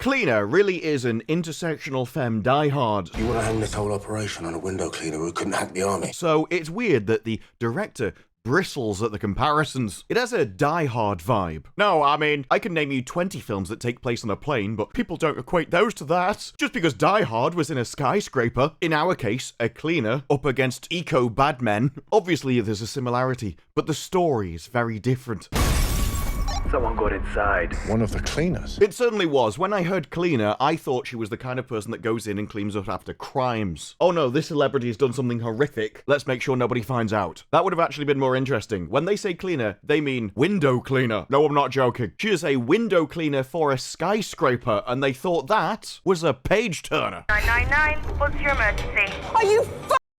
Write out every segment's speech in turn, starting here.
Cleaner really is an intersectional femme Die Hard. You want to hang this whole operation on a window cleaner who couldn't hack the army? So it's weird that the director bristles at the comparisons. It has a Die Hard vibe. No, I mean, I can name you 20 films that take place on a plane, but people don't equate those to that. Just because Die Hard was in a skyscraper, in our case, a cleaner, up against eco-bad men, obviously there's a similarity, but the story is very different. Someone got inside. One of the cleaners? It certainly was. When I heard cleaner, I thought she was the kind of person that goes in and cleans up after crimes. Oh no, this celebrity has done something horrific. Let's make sure nobody finds out. That would have actually been more interesting. When they say cleaner, they mean window cleaner. No, I'm not joking. She is a window cleaner for a skyscraper, and they thought that was a page turner. 999, what's your emergency? Are you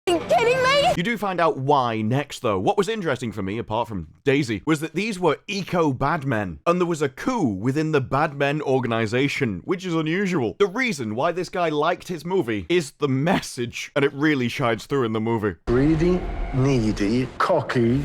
kidding me? You do find out why next, though. What was interesting for me, apart from Daisy, was that these were eco-bad men, and there was a coup within the bad men organization, which is unusual. The reason why this guy liked his movie is the message, and it really shines through in the movie. Greedy, needy, cocky.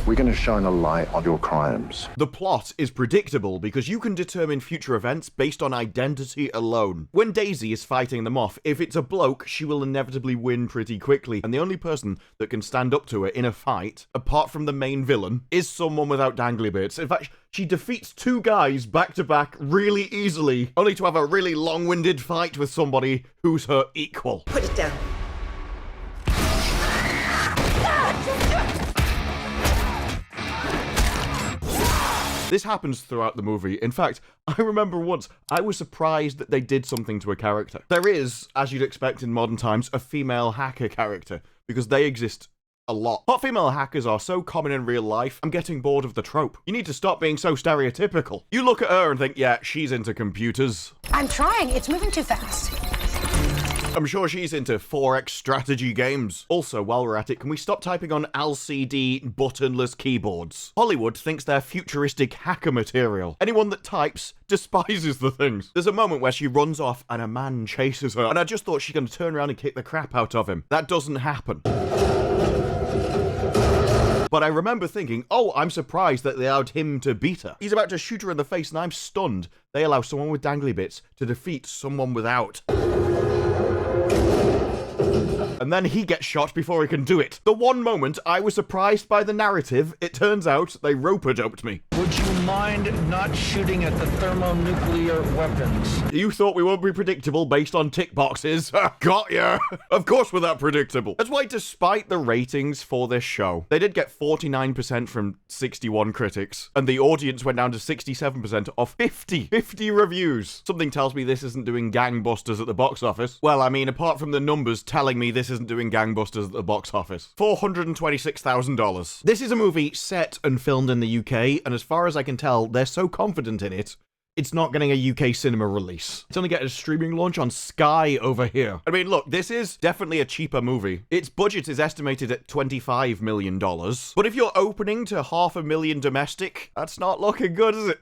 We're going to shine a light on your crimes. The plot is predictable because you can determine future events based on identity alone. When Daisy is fighting them off, if it's a bloke, she will inevitably win pretty quickly, and the only person that can stand up to her in a fight, apart from the main villain, is someone without dangly bits. In fact, she defeats two guys back to back really easily, only to have a really long-winded fight with somebody who's her equal. Put it down. This happens throughout the movie. In fact, I remember once, I was surprised that they did something to a character. There is, as you'd expect in modern times, a female hacker character, because they exist a lot. Hot female hackers are so common in real life, I'm getting bored of the trope. You need to stop being so stereotypical. You look at her and think, yeah, she's into computers. I'm trying. It's moving too fast. I'm sure she's into 4X strategy games. Also, while we're at it, can we stop typing on LCD buttonless keyboards? Hollywood thinks they're futuristic hacker material. Anyone that types despises the things. There's a moment where she runs off and a man chases her, and I just thought she's going to turn around and kick the crap out of him. That doesn't happen. But I remember thinking, oh, I'm surprised that they allowed him to beat her. He's about to shoot her in the face, and I'm stunned they allow someone with dangly bits to defeat someone without. And then he gets shot before he can do it. The one moment I was surprised by the narrative, it turns out they rope-a-doped me. Would you mind not shooting at the thermonuclear weapons? You thought we won't be predictable based on tick boxes? Got ya! Of course we're that predictable. That's why, despite the ratings for this show, they did get 49% from 61 critics, and the audience went down to 67% of 50 reviews. Something tells me this isn't doing gangbusters at the box office. Well, I mean, apart from the numbers telling me this isn't doing gangbusters at the box office. $426,000. This is a movie set and filmed in the UK, and as far as I can tell, they're so confident in it, it's not getting a UK cinema release. It's only getting a streaming launch on Sky over here. I mean, look, this is definitely a cheaper movie. Its budget is estimated at $25 million. But if you're opening to $500,000 domestic, that's not looking good, is it?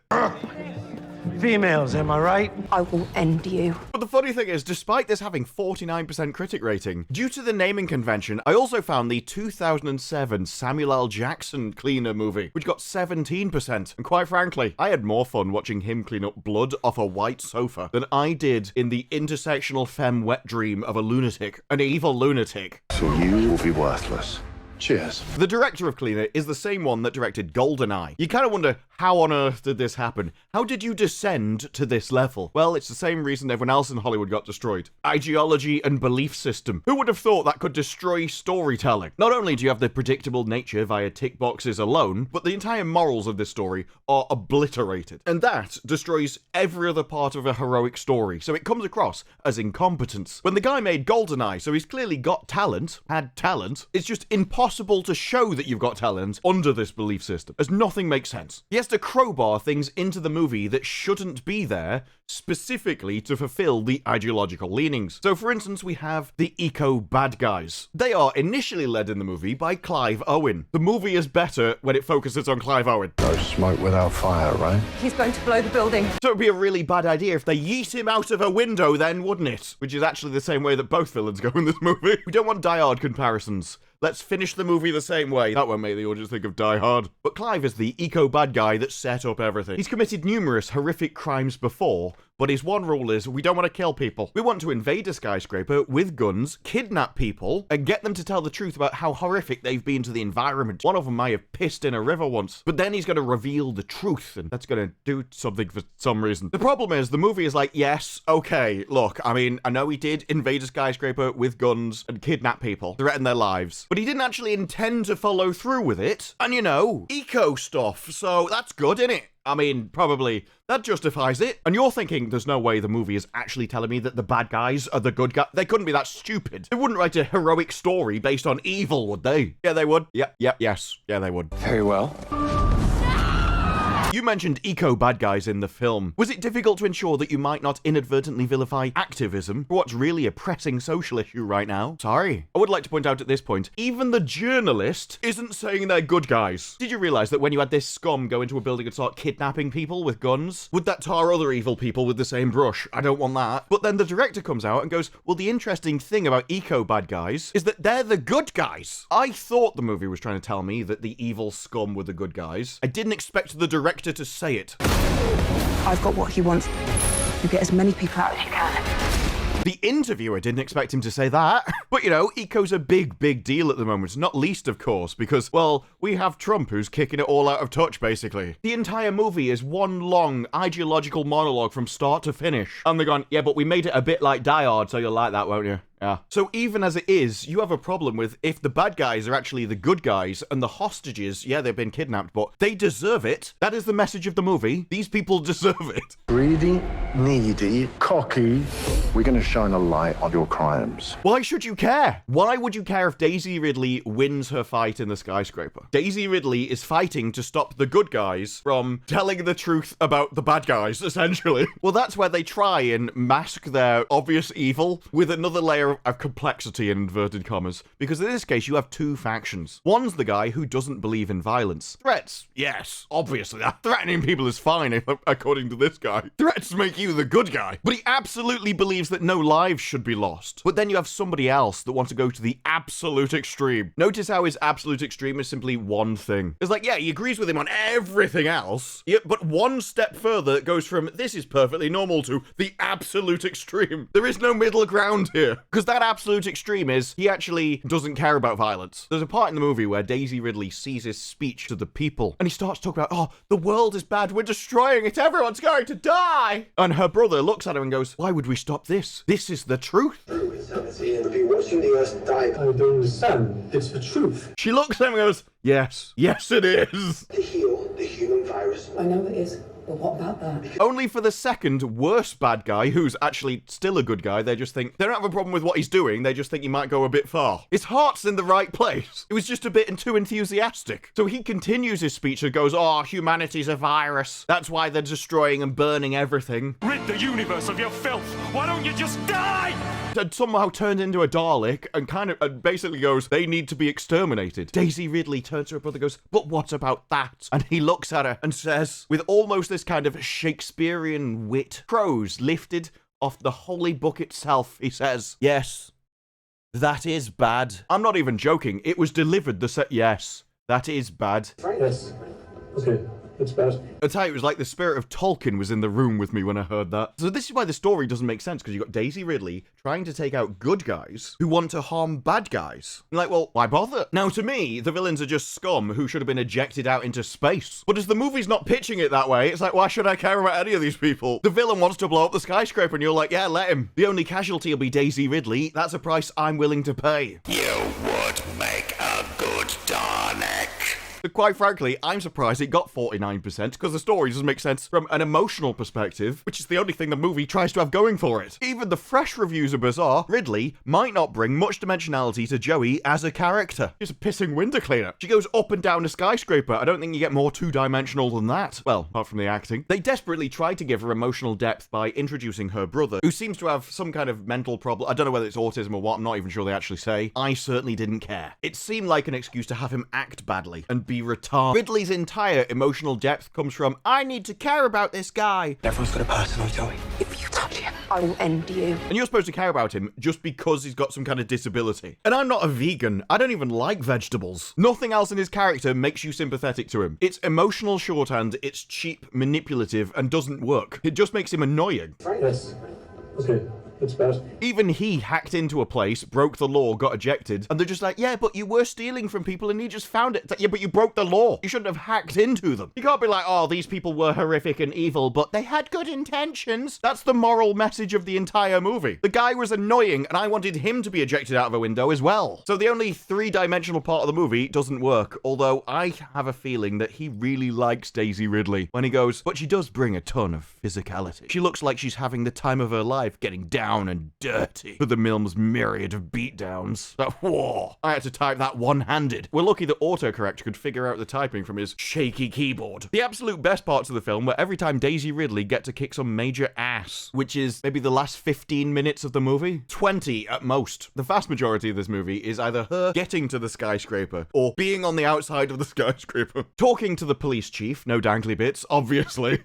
Females, am I right? I will end you. But the funny thing is, despite this having 49% critic rating, due to the naming convention, I also found the 2007 Samuel L. Jackson cleaner movie, which got 17%. And quite frankly, I had more fun watching him clean up blood off a white sofa than I did in the intersectional femme wet dream of a lunatic, an evil lunatic. So you will be worthless. Cheers. The director of Cleaner is the same one that directed Goldeneye. You kind of wonder, how on earth did this happen? How did you descend to this level? Well, it's the same reason everyone else in Hollywood got destroyed. Ideology and belief system. Who would have thought that could destroy storytelling? Not only do you have the predictable nature via tick boxes alone, but the entire morals of this story are obliterated. And that destroys every other part of a heroic story, so it comes across as incompetence. When the guy made Goldeneye, so he's clearly got talent, had talent, it's just impossible to show that you've got talent under this belief system, as nothing makes sense. He has to crowbar things into the movie that shouldn't be there, specifically to fulfill the ideological leanings. So for instance, we have the eco bad guys. They are initially led in the movie by Clive Owen. The movie is better when it focuses on Clive Owen. No smoke without fire, right? He's going to blow the building. So it'd be a really bad idea if they yeet him out of a window then, wouldn't it? Which is actually the same way that both villains go in this movie. We don't want Die Hard comparisons. Let's finish the movie the same way. That won't make the audience think of Die Hard. But Clive is the eco-bad guy that set up everything. He's committed numerous horrific crimes before, but his one rule is we don't want to kill people. We want to invade a skyscraper with guns, kidnap people, and get them to tell the truth about how horrific they've been to the environment. One of them may have pissed in a river once, but then he's going to reveal the truth, and that's going to do something for some reason. The problem is, the movie is like, yes, okay, look, I mean, I know he did invade a skyscraper with guns and kidnap people, threaten their lives, but he didn't actually intend to follow through with it, and you know, eco stuff, so that's good, innit? I mean, probably that justifies it. And you're thinking, there's no way the movie is actually telling me that the bad guys are the good guys. They couldn't be that stupid. They wouldn't write a heroic story based on evil, would they? Yeah, they would. Yes. Yeah, they would. Very well. You mentioned eco-bad guys in the film. Was it difficult to ensure that you might not inadvertently vilify activism for what's really a pressing social issue right now? Sorry. I would like to point out at this point, even the journalist isn't saying they're good guys. Did you realize that when you had this scum go into a building and start kidnapping people with guns, would that tar other evil people with the same brush? I don't want that. But then the director comes out and goes, well, the interesting thing about eco-bad guys is that they're the good guys. I thought the movie was trying to tell me that the evil scum were the good guys. I didn't expect the director to say it. I've got what he wants. You get as many people out as you can. The interviewer didn't expect him to say that. But, you know, eco's a big deal at the moment. Not least, of course, because, well, we have Trump who's kicking it all out of touch, basically. The entire movie is one long ideological monologue from start to finish. And they're going, yeah, but we made it a bit like Die Hard, so you'll like that, won't you? Yeah. So even as it is, you have a problem with if the bad guys are actually the good guys and the hostages, yeah, they've been kidnapped, but they deserve it. That is the message of the movie. These people deserve it. Greedy, needy, cocky. We're going to shine a light on your crimes. Why should you care? Why would you care if Daisy Ridley wins her fight in the skyscraper? Daisy Ridley is fighting to stop the good guys from telling the truth about the bad guys, essentially. Well, that's where they try and mask their obvious evil with another layer of complexity in inverted commas, because in this case you have two factions. One's the guy who doesn't believe in violence. Threats, yes, obviously, threatening people is fine, according to this guy. Threats make you the good guy. But he absolutely believes that no lives should be lost. But then you have somebody else that wants to go to the absolute extreme. Notice how his absolute extreme is simply one thing. It's like, yeah, he agrees with him on everything else, yeah, but one step further it goes from this is perfectly normal to the absolute extreme. There is no middle ground here. Because that absolute extreme is he actually doesn't care about violence. There's a part in the movie where Daisy Ridley sees his speech to the people and he starts talking about, oh, the world is bad, we're destroying it, everyone's going to die. And her brother looks at her and goes, why would we stop this? This is the truth. Be watching the Earth die. I don't understand. It's the truth. She looks at him and goes, yes, yes it is. To heal the human virus. I know it is, but what about that? Only for the second worst bad guy, who's actually still a good guy, they just think, they don't have a problem with what he's doing, they just think he might go a bit far. His heart's in the right place. It was just a bit too enthusiastic. So he continues his speech and goes, oh, humanity's a virus. That's why they're destroying and burning everything. Rid the universe of your filth. Why don't you just die? And somehow turned into a Dalek and basically goes, they need to be exterminated. Daisy Ridley turns to her brother and goes, but what about that? And he looks at her and says, with almost this kind of Shakespearean wit, crows lifted off the holy book itself, he says, yes, that is bad. I'm not even joking. It was delivered yes, that is bad. Yes. Okay. It's bad. I tell you, it was like the spirit of Tolkien was in the room with me when I heard that. So this is why the story doesn't make sense, because you've got Daisy Ridley trying to take out good guys who want to harm bad guys. I'm like, well, why bother? Now, to me, the villains are just scum who should have been ejected out into space. But as the movie's not pitching it that way, it's like, why should I care about any of these people? The villain wants to blow up the skyscraper, and you're like, yeah, let him. The only casualty will be Daisy Ridley. That's a price I'm willing to pay. You would make a good Dalek. But quite frankly, I'm surprised it got 49% because the story doesn't make sense from an emotional perspective, which is the only thing the movie tries to have going for it. Even the fresh reviews are bizarre. Ridley might not bring much dimensionality to Joey as a character. She's a pissing window cleaner. She goes up and down a skyscraper. I don't think you get more two-dimensional than that. Well, apart from the acting. They desperately tried to give her emotional depth by introducing her brother, who seems to have some kind of mental problem. I don't know whether it's autism or what. I'm not even sure they actually say. I certainly didn't care. It seemed like an excuse to have him act badly and be retarded. Ridley's entire emotional depth comes from, I need to care about this guy. Everyone's got a personal Joey. If you touch him, I will end you. And you're supposed to care about him just because he's got some kind of disability. And I'm not a vegan. I don't even like vegetables. Nothing else in his character makes you sympathetic to him. It's emotional shorthand, it's cheap, manipulative, and doesn't work. It just makes him annoying. Yes. Okay, it's bad. Even he hacked into a place, broke the law, got ejected, and they're just like, yeah, but you were stealing from people and you just found it. It's like, yeah, but you broke the law. You shouldn't have hacked into them. You can't be like, oh, these people were horrific and evil, but they had good intentions. That's the moral message of the entire movie. The guy was annoying, and I wanted him to be ejected out of a window as well. So the only three-dimensional part of the movie doesn't work, although I have a feeling that he really likes Daisy Ridley when he goes, but she does bring a ton of physicality. She looks like she's having the time of her life getting down and dirty with the film's myriad of beatdowns. Whoa, I had to type that one-handed. We're lucky that autocorrect could figure out the typing from his shaky keyboard. The absolute best parts of the film were every time Daisy Ridley gets to kick some major ass, which is maybe the last 15 minutes of the movie. 20 at most. The vast majority of this movie is either her getting to the skyscraper or being on the outside of the skyscraper. Talking to the police chief, no dangly bits, obviously.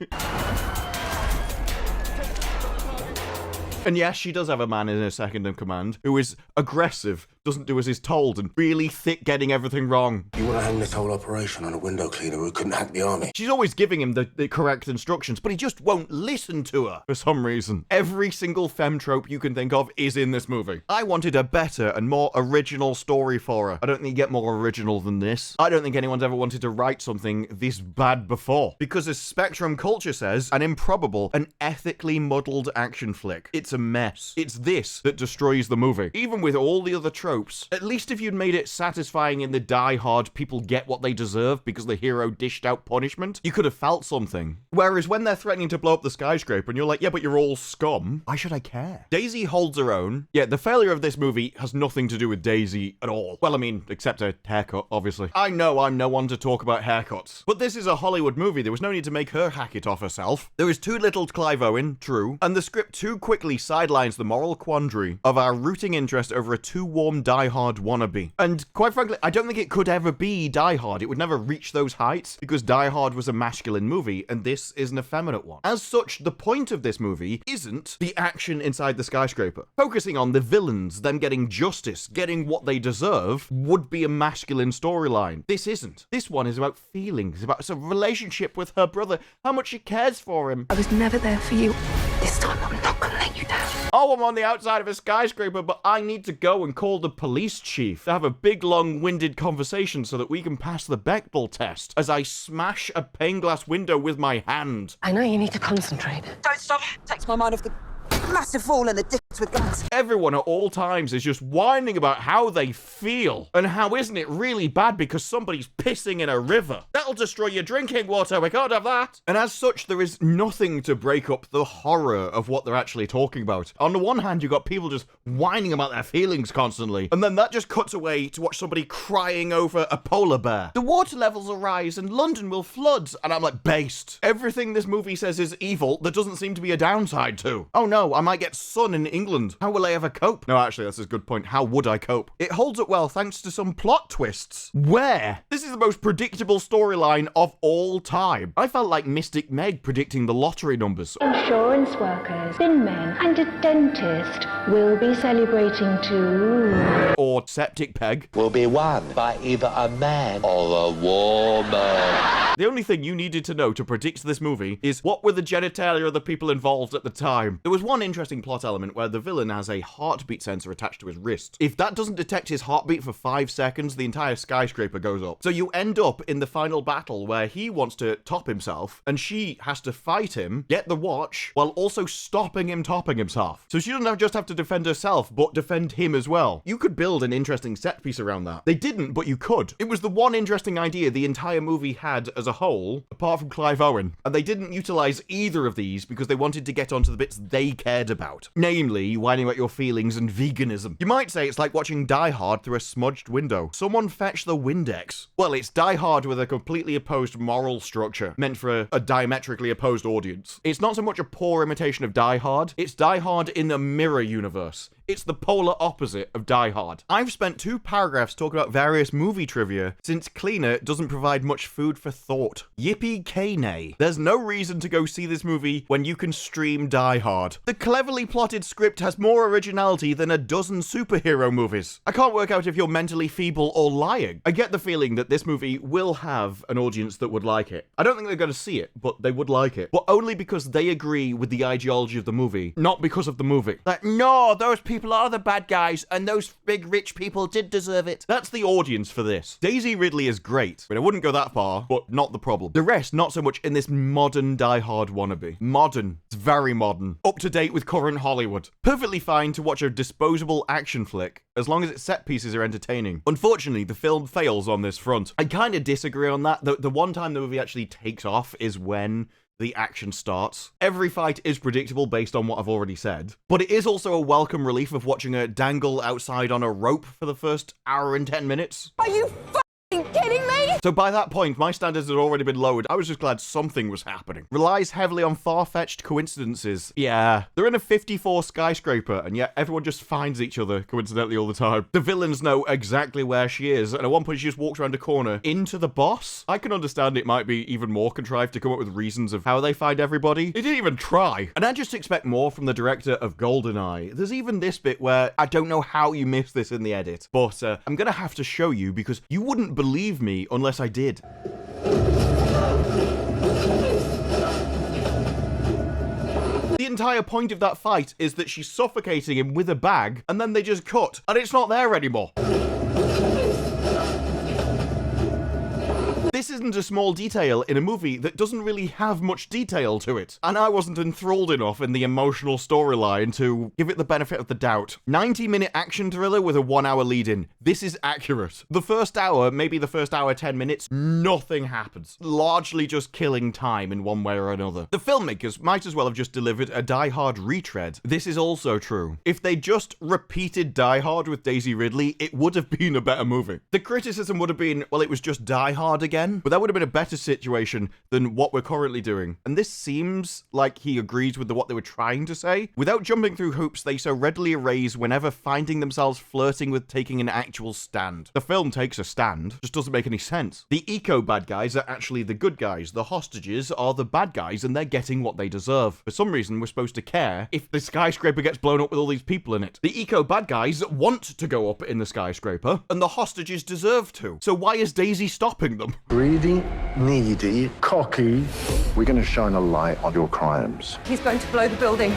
And yes, she does have a man in her second in command who is aggressive, doesn't do as he's told, and really thick getting everything wrong. You want to hang this whole operation on a window cleaner who couldn't hack the army? She's always giving him the correct instructions, but he just won't listen to her for some reason. Every single femme trope you can think of is in this movie. I wanted a better and more original story for her. I don't think you get more original than this. I don't think anyone's ever wanted to write something this bad before. Because as Spectrum Culture says, an improbable and ethically muddled action flick. It's a mess. It's this that destroys the movie. Even with all the other tropes, at least if you'd made it satisfying in the Die Hard, people get what they deserve because the hero dished out punishment, you could have felt something. Whereas when they're threatening to blow up the skyscraper and you're like, yeah, but you're all scum, why should I care? Daisy holds her own. Yeah, the failure of this movie has nothing to do with Daisy at all. Well, I mean, except her haircut, obviously. I know I'm no one to talk about haircuts, but this is a Hollywood movie. There was no need to make her hack it off herself. There is too little Clive Owen, true, and the script too quickly sidelines the moral quandary of our rooting interest over a too warm Die Hard wannabe. And quite frankly, I don't think it could ever be Die Hard. It would never reach those heights because Die Hard was a masculine movie and this is an effeminate one. As such, the point of this movie isn't the action inside the skyscraper. Focusing on the villains, them getting justice, getting what they deserve, would be a masculine storyline. This isn't. This one is about feelings, about a relationship with her brother, how much she cares for him. I was never there for you. This time I'm not gonna let you down. Oh, I'm on the outside of a skyscraper, but I need to go and call the police chief to have a big, long-winded conversation so that we can pass the Bechdel test as I smash a pane glass window with my hand. I know you need to concentrate. Don't stop. Takes my mind off the massive fall and the dicks with guns. Everyone at all times is just whining about how they feel and how isn't it really bad because somebody's pissing in a river. That'll destroy your drinking water. We can't have that. And as such, there is nothing to break up the horror of what they're actually talking about. On the one hand, you've got people just whining about their feelings constantly, and then that just cuts away to watch somebody crying over a polar bear. The water levels will rise and London will flood. And I'm like, based. Everything this movie says is evil, there doesn't seem to be a downside to. Oh no, I might get sun in England. How will I ever cope? No, actually, that's a good point. How would I cope? It holds up well thanks to some plot twists. Where? This is the most predictable storyline of all time. I felt like Mystic Meg predicting the lottery numbers. Insurance workers, bin men, and a dentist will be celebrating too. Or Septic Peg. Will be won by either a man or a woman. The only thing you needed to know to predict this movie is what were the genitalia of the people involved at the time. There was one interesting plot element where the villain has a heartbeat sensor attached to his wrist. If that doesn't detect his heartbeat for 5 seconds, the entire skyscraper goes up. So you end up in the final battle where he wants to top himself and she has to fight him, get the watch, while also stopping him topping himself. So she doesn't just have to defend herself, but defend him as well. You could build an interesting set piece around that. They didn't, but you could. It was the one interesting idea the entire movie had as a whole, apart from Clive Owen. And they didn't utilize either of these because they wanted to get onto the bits they cared about. Namely, really whining about your feelings and veganism. You might say it's like watching Die Hard through a smudged window. Someone fetch the Windex. Well, it's Die Hard with a completely opposed moral structure, meant for a diametrically opposed audience. It's not so much a poor imitation of Die Hard, it's Die Hard in a mirror universe. It's the polar opposite of Die Hard. I've spent 2 paragraphs talking about various movie trivia, since Cleaner doesn't provide much food for thought. Yippee-ki-nay. There's no reason to go see this movie when you can stream Die Hard. The cleverly plotted script has more originality than a dozen superhero movies. I can't work out if you're mentally feeble or lying. I get the feeling that this movie will have an audience that would like it. I don't think they're going to see it, but they would like it. But only because they agree with the ideology of the movie, not because of the movie. Like, no, those people are the bad guys, and those big rich people did deserve it. That's the audience for this. Daisy Ridley is great, but I wouldn't go that far, but not the problem. The rest, not so much in this modern Die Hard wannabe. Modern. It's very modern. Up to date with current Hollywood. Perfectly fine to watch a disposable action flick, as long as its set pieces are entertaining. Unfortunately, the film fails on this front. I kind of disagree on that. The one time the movie actually takes off is when the action starts. Every fight is predictable based on what I've already said, but it is also a welcome relief of watching her dangle outside on a rope for the first hour and 10 minutes. Are you kidding me? So by that point, my standards had already been lowered. I was just glad something was happening. Relies heavily on far-fetched coincidences. Yeah, they're in a 54 skyscraper, and yet everyone just finds each other coincidentally all the time. The villains know exactly where she is, and at one point she just walks around a corner into the boss. I can understand it might be even more contrived to come up with reasons of how they find everybody. They didn't even try. And I just expect more from the director of Goldeneye. There's even this bit where I don't know how you missed this in the edit, but I'm gonna have to show you because you wouldn't believe me unless I did. The entire point of that fight is that she's suffocating him with a bag, and then they just cut, and it's not there anymore. This isn't a small detail in a movie that doesn't really have much detail to it, and I wasn't enthralled enough in the emotional storyline to give it the benefit of the doubt. 90-minute action thriller with a 1-hour lead-in. This is accurate. The first hour, maybe the first hour 10 minutes, nothing happens. Largely just killing time in one way or another. The filmmakers might as well have just delivered a Die Hard retread. This is also true. If they just repeated Die Hard with Daisy Ridley, it would have been a better movie. The criticism would have been, well, it was just Die Hard again. But that would have been a better situation than what we're currently doing. And this seems like he agrees with what they were trying to say. Without jumping through hoops they so readily erase whenever finding themselves flirting with taking an actual stand. The film takes a stand, just doesn't make any sense. The eco-bad guys are actually the good guys. The hostages are the bad guys, and they're getting what they deserve. For some reason, we're supposed to care if the skyscraper gets blown up with all these people in it. The eco-bad guys want to go up in the skyscraper, and the hostages deserve to. So why is Daisy stopping them? Greedy, needy, cocky. We're going to shine a light on your crimes. He's going to blow the building.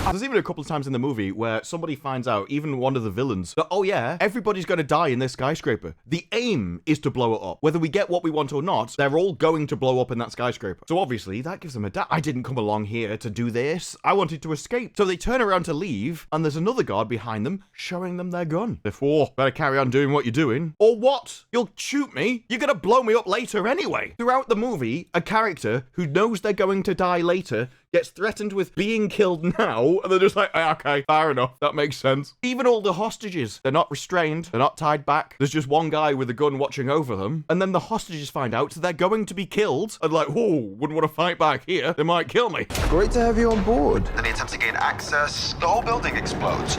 There's even a couple of times in the movie where somebody finds out, even one of the villains, that, oh yeah, everybody's going to die in this skyscraper. The aim is to blow it up. Whether we get what we want or not, they're all going to blow up in that skyscraper. So obviously, that gives them a doubt. I didn't come along here to do this. I wanted to escape. So they turn around to leave, and there's another guard behind them, showing them their gun. Therefore, better carry on doing what you're doing. Or what? You'll shoot me? You're going to blow me up later anyway. Throughout the movie, a character who knows they're going to die later gets threatened with being killed now, and they're just like, okay, fair enough, that makes sense. Even all the hostages, they're not restrained, they're not tied back, there's just one guy with a gun watching over them, and then the hostages find out they're going to be killed, and like, whoa, wouldn't want to fight back here, they might kill me. Great to have you on board. Then he attempts to gain access, the whole building explodes.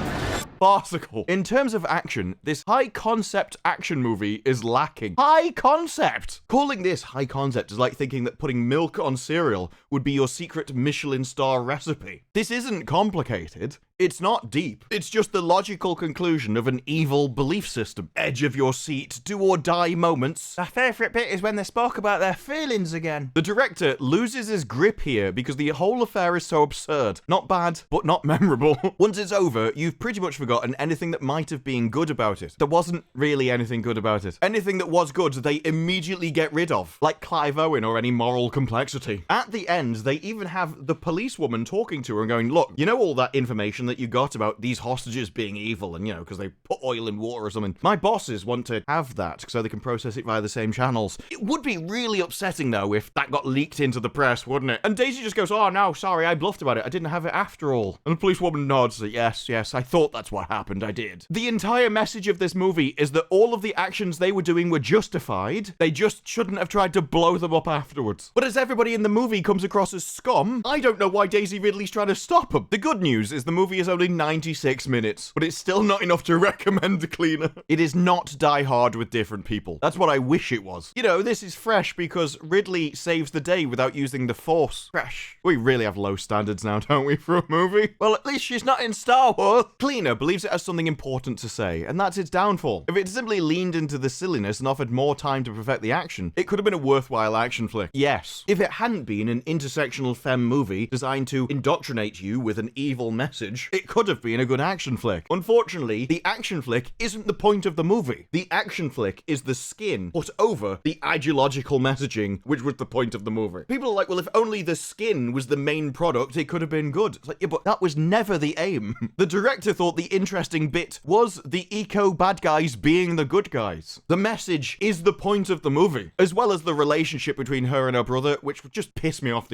Farcical. In terms of action, this high-concept action movie is lacking. High concept! Calling this high concept is like thinking that putting milk on cereal would be your secret Michelin star recipe. This isn't complicated. It's not deep. It's just the logical conclusion of an evil belief system. Edge of your seat, do or die moments. My favourite bit is when they spoke about their feelings again. The director loses his grip here because the whole affair is so absurd. Not bad, but not memorable. Once it's over, you've pretty much forgotten anything that might have been good about it. There wasn't really anything good about it. Anything that was good, they immediately get rid of. Like Clive Owen or any moral complexity. At the end, they even have the policewoman talking to her and going, look, you know all that information that that you got about these hostages being evil and, you know, because they put oil in water or something. My bosses want to have that so they can process it via the same channels. It would be really upsetting, though, if that got leaked into the press, wouldn't it? And Daisy just goes, oh, no, sorry, I bluffed about it. I didn't have it after all. And the policewoman nods that, yes, I thought that's what happened. I did. The entire message of this movie is that all of the actions they were doing were justified. They just shouldn't have tried to blow them up afterwards. But as everybody in the movie comes across as scum, I don't know why Daisy Ridley's trying to stop them. The good news is the movie is only 96 minutes, but it's still not enough to recommend the cleaner. It is not Die Hard with different people. That's what I wish it was. You know, this is fresh because Ridley saves the day without using the Force. Fresh. We really have low standards now, don't we, for a movie? Well, at least she's not in Star Wars. Cleaner believes it has something important to say, and that's its downfall. If it simply leaned into the silliness and offered more time to perfect the action, it could have been a worthwhile action flick. Yes. If it hadn't been an intersectional femme movie designed to indoctrinate you with an evil message, it could have been a good action flick. Unfortunately, the action flick isn't the point of the movie. The action flick is the skin put over the ideological messaging, which was the point of the movie. People are like, well, if only the skin was the main product, it could have been good. It's like, yeah, but that was never the aim. The director thought the interesting bit was the eco bad guys being the good guys. The message is the point of the movie, as well as the relationship between her and her brother, which would just piss me off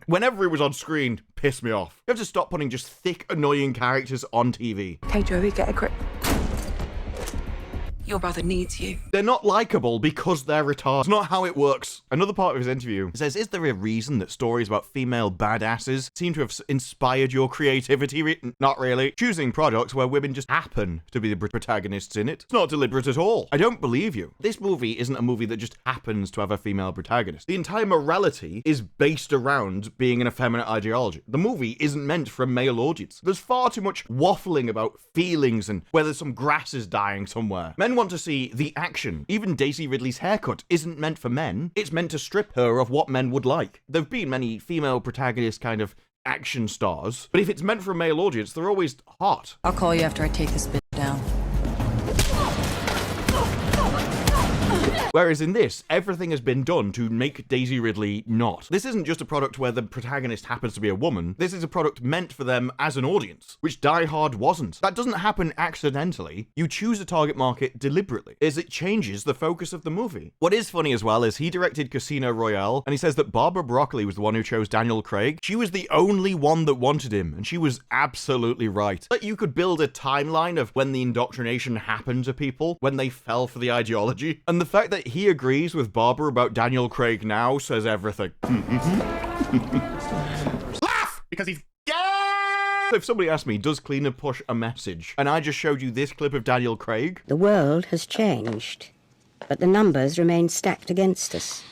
whenever it was on screen. Piss me off. You have to stop putting just thick, annoying characters on TV. Okay, Joey, get a grip. Your brother needs you. They're not likable because they're retarded. It's not how it works. Another part of his interview says, is there a reason that stories about female badasses seem to have inspired your creativity? Not really. Choosing products where women just happen to be the protagonists in it. It's not deliberate at all. I don't believe you. This movie isn't a movie that just happens to have a female protagonist. The entire morality is based around being an effeminate ideology. The movie isn't meant for a male audience. There's far too much waffling about feelings and whether some grass is dying somewhere. Men want to see the action. Even Daisy Ridley's haircut isn't meant for men. It's meant to strip her of what men would like. There've been many female protagonist kind of action stars, but if it's meant for a male audience, they're always hot. I'll call you after I take this bitch down. Whereas in this, everything has been done to make Daisy Ridley not. This isn't just a product where the protagonist happens to be a woman. This is a product meant for them as an audience, which Die Hard wasn't. That doesn't happen accidentally. You choose a target market deliberately, as it changes the focus of the movie. What is funny as well is he directed Casino Royale, and he says that Barbara Broccoli was the one who chose Daniel Craig. She was the only one that wanted him, and she was absolutely right. That you could build a timeline of when the indoctrination happened to people, when they fell for the ideology, and the fact that he agrees with Barbara about Daniel Craig now says everything. Laugh! Because he's... Yeah! So if somebody asked me, does Cleaner push a message? And I just showed you this clip of Daniel Craig. The world has changed, but the numbers remain stacked against us.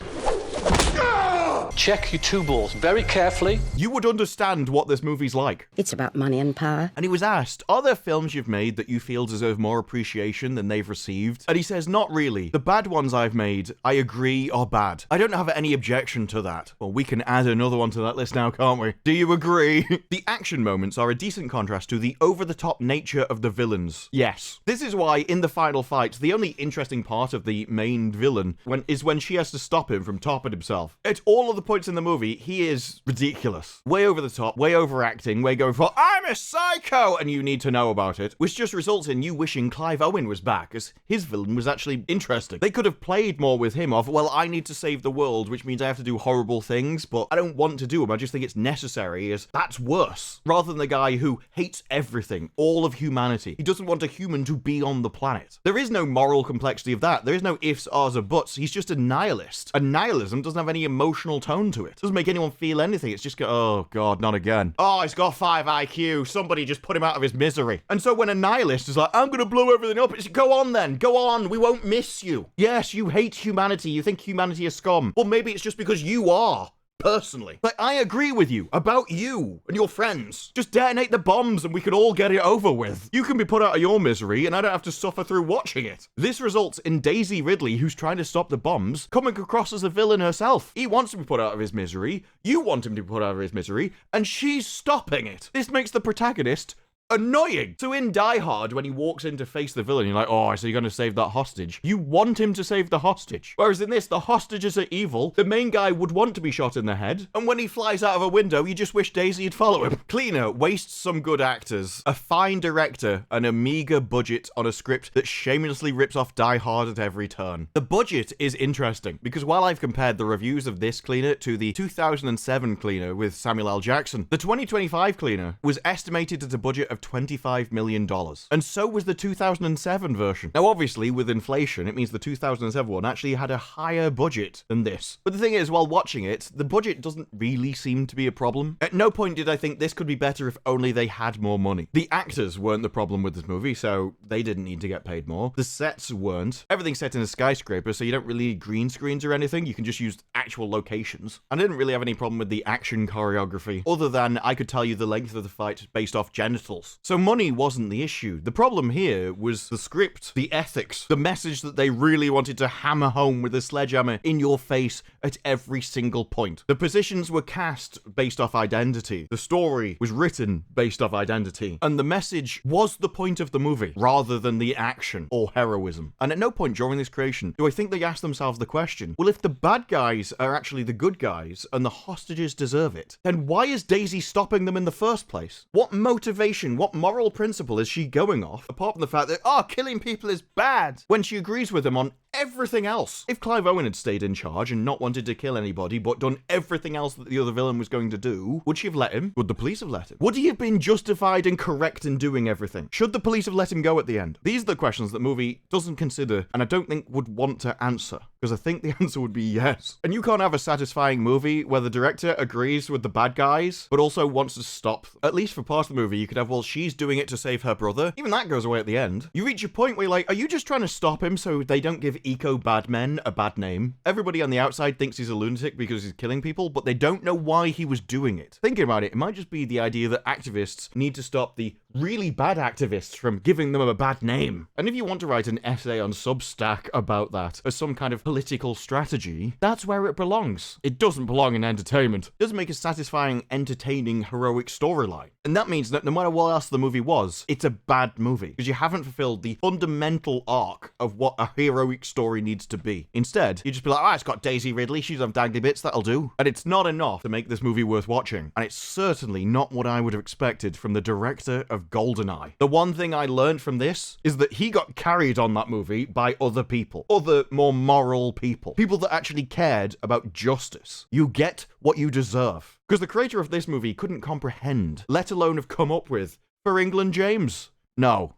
Check your two balls very carefully. You would understand what this movie's like. It's about money and power. And he was asked, are there films you've made that you feel deserve more appreciation than they've received? And he says, not really. The bad ones I've made, I agree, are bad. I don't have any objection to that. Well, we can add another one to that list now, can't we? Do you agree? The action moments are a decent contrast to the over-the-top nature of the villains. Yes. This is why, in the final fight, the only interesting part of the main villain is when she has to stop him from topping himself. At all of the points in the movie, he is ridiculous. Way over the top, way overacting, way going for, I'm a psycho, and you need to know about it, which just results in you wishing Clive Owen was back, as his villain was actually interesting. They could have played more with him of, well, I need to save the world, which means I have to do horrible things, but I don't want to do them, I just think it's necessary, as that's worse. Rather than the guy who hates everything, all of humanity. He doesn't want a human to be on the planet. There is no moral complexity of that. There is no ifs, ahs, or buts. He's just a nihilist. A nihilism doesn't have any emotional tone to it. Doesn't make anyone feel anything. It's just go, oh god, not again. Oh, he's got 5 IQ. Somebody just put him out of his misery. And so when a nihilist is like, I'm gonna blow everything up, it's go on then. Go on. We won't miss you. Yes, you hate humanity. You think humanity is scum. Well, maybe it's just because you are. Personally. Like, I agree with you about you and your friends. Just detonate the bombs and we can all get it over with. You can be put out of your misery and I don't have to suffer through watching it. This results in Daisy Ridley, who's trying to stop the bombs, coming across as a villain herself. He wants to be put out of his misery, you want him to be put out of his misery, and she's stopping it. This makes the protagonist annoying. So in Die Hard, when he walks in to face the villain, you're like, oh, so you're going to save that hostage. You want him to save the hostage. Whereas in this, the hostages are evil. The main guy would want to be shot in the head. And when he flies out of a window, you just wish Daisy would follow him. Cleaner wastes some good actors, a fine director, and a meager budget on a script that shamelessly rips off Die Hard at every turn. The budget is interesting because while I've compared the reviews of this Cleaner to the 2007 Cleaner with Samuel L. Jackson, the 2025 Cleaner was estimated at a budget of $25 million. And so was the 2007 version. Now, obviously, with inflation, it means the 2007 one actually had a higher budget than this. But the thing is, while watching it, the budget doesn't really seem to be a problem. At no point did I think this could be better if only they had more money. The actors weren't the problem with this movie, so they didn't need to get paid more. The sets weren't. Everything's set in a skyscraper, so you don't really need green screens or anything. You can just use actual locations. And I didn't really have any problem with the action choreography, other than I could tell you the length of the fight based off genitals. So money wasn't the issue. The problem here was the script, the ethics, the message that they really wanted to hammer home with a sledgehammer in your face at every single point. The positions were cast based off identity. The story was written based off identity. And the message was the point of the movie, rather than the action or heroism. And at no point during this creation do I think they asked themselves the question, well, if the bad guys are actually the good guys and the hostages deserve it, then why is Daisy stopping them in the first place? What motivation, what moral principle is she going off, apart from the fact that, killing people is bad, when she agrees with him on everything else? If Clive Owen had stayed in charge and not wanted to kill anybody, but done everything else that the other villain was going to do, would she have let him? Would the police have let him? Would he have been justified and correct in doing everything? Should the police have let him go at the end? These are the questions that the movie doesn't consider, and I don't think would want to answer, because I think the answer would be yes. And you can't have a satisfying movie where the director agrees with the bad guys, but also wants to stop. At least for part of the movie, you could have, well, she's doing it to save her brother. Even that goes away at the end. You reach a point where you're like, are you just trying to stop him so they don't give eco-bad men a bad name? Everybody on the outside thinks he's a lunatic because he's killing people, but they don't know why he was doing it. Thinking about it, it might just be the idea that activists need to stop the really bad activists from giving them a bad name. And if you want to write an essay on Substack about that as some kind of political strategy, that's where it belongs. It doesn't belong in entertainment. It doesn't make a satisfying, entertaining, heroic storyline. And that means that no matter what else the movie was, it's a bad movie, because you haven't fulfilled the fundamental arc of what a heroic story needs to be. Instead, you just be like, it's got Daisy Ridley, she's on dangly bits, that'll do. And it's not enough to make this movie worth watching. And it's certainly not what I would have expected from the director of Goldeneye. The one thing I learned from this is that he got carried on that movie by other people. Other, more moral people. People that actually cared about justice. You get what you deserve. Because the creator of this movie couldn't comprehend, let alone have come up with, for England James. No.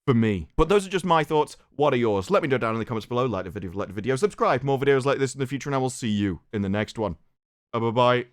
For me. But those are just my thoughts. What are yours? Let me know down in the comments below. Like the video if you like the video. Subscribe for more videos like this in the future, and I will see you in the next one. Bye-bye.